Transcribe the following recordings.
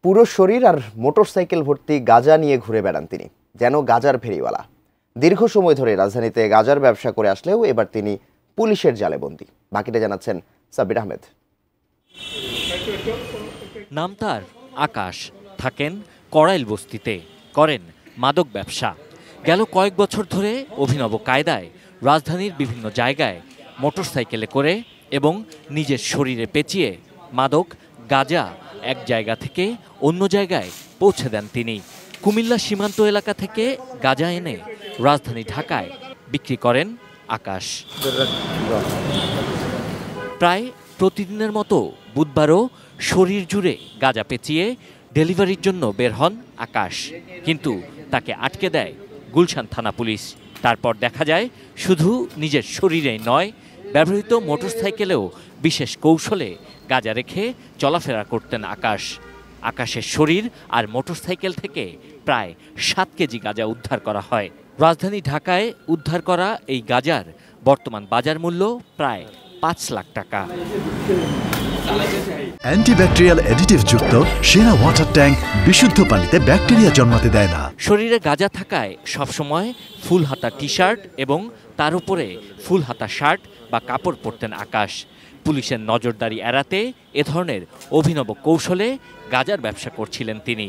পুরো শরীর আর মোটরসাইকেল ভর্তি গাঁজা নিয়ে ঘুরে বেড়ান তিনি, যেন গাঁজার ফেরিওয়ালা। দীর্ঘ সময় ধরে রাজধানীতে গাঁজার ব্যবসা করে আসলেও এবার তিনি পুলিশের জালে বন্দী। বাকিটা জানাচ্ছেন সাব্বির আহমেদ। নাম তার আকাশ, থাকেন কড়াইল বস্তিতে, করেন মাদক ব্যবসা। গেল কয়েক বছর ধরে অভিনব কায়দায় রাজধানীর বিভিন্ন জায়গায় মোটরসাইকেলে করে এবং নিজের শরীরে পেঁচিয়ে মাদক গাঁজা এক জায়গা থেকে অন্য জায়গায় পৌঁছে দেন তিনি। কুমিল্লা সীমান্ত এলাকা থেকে গাঁজা এনে রাজধানী ঢাকায় বিক্রি করেন আকাশ। প্রায় প্রতিদিনের মতো বুধবারও শরীর জুড়ে গাঁজা পেঁচিয়ে ডেলিভারির জন্য বের হন আকাশ, কিন্তু তাকে আটকে দেয় গুলশান থানা পুলিশ। তারপর দেখা যায় শুধু নিজের শরীরেই নয়, ব্যবহৃত মোটরসাইকেলেও বিশেষ কৌশলে গাঁজা রেখে চলাফেরা করতেন আকাশ। আকাশের শরীর আর মোটরসাইকেল থেকে প্রায় 7 কেজি গাঁজা উদ্ধার করা হয়। রাজধানী ঢাকায় উদ্ধার করা এই গাঁজার বর্তমান বাজার মূল্য প্রায় 5 লাখ টাকা। অ্যান্টিব্যাকটেরিয়াল অ্যাডিটিভ যুক্ত সেরা ওয়াটার ট্যাঙ্ক বিশুদ্ধ পানিতে ব্যাকটেরিয়া জন্মাতে দেয় না। শরীরে গাঁজা থাকায় সবসময় ফুল হাতা টি শার্ট এবং তার উপরে ফুল হাতা শার্ট বা কাপড় পরতেন আকাশ। পুলিশের নজরদারি এড়াতে এ ধরনের অভিনব কৌশলে গাঁজার ব্যবসা করছিলেন তিনি।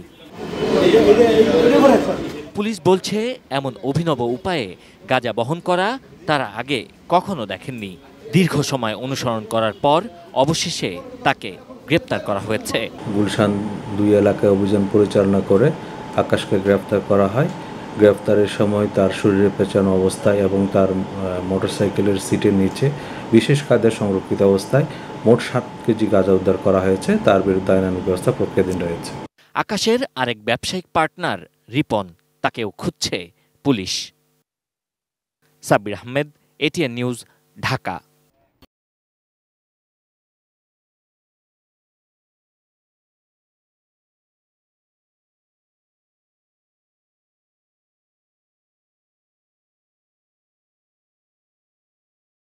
পুলিশ বলছে এমন অভিনব উপায়ে গাঁজা বহন করা তারা আগে কখনো দেখেননি। দীর্ঘ সময় অনুসরণ করার পর অবশেষে তাকে গ্রেপ্তার করা হয়েছে। গুলশান 2 এলাকায় অভিযান পরিচালনা করে আকাশকে গ্রেপ্তার করা হয়। গ্রেপ্তারের সময় তার শরীরে পেঁচানো অবস্থায় এবং তার মোটরসাইকেলের সিটের নিচে বিশেষ কায়দায় সংরক্ষিত অবস্থায় মোট 7 কেজি গাঁজা উদ্ধার করা হয়েছে। তার বিরুদ্ধে আইনানুগ ব্যবস্থা প্রক্রিয়াধীন রয়েছে। আকাশের আরেক ব্যবসায়িক পার্টনার রিপন, তাকেও খুঁজছে police. Sabbir Ahmed, ATN news, Dhaka.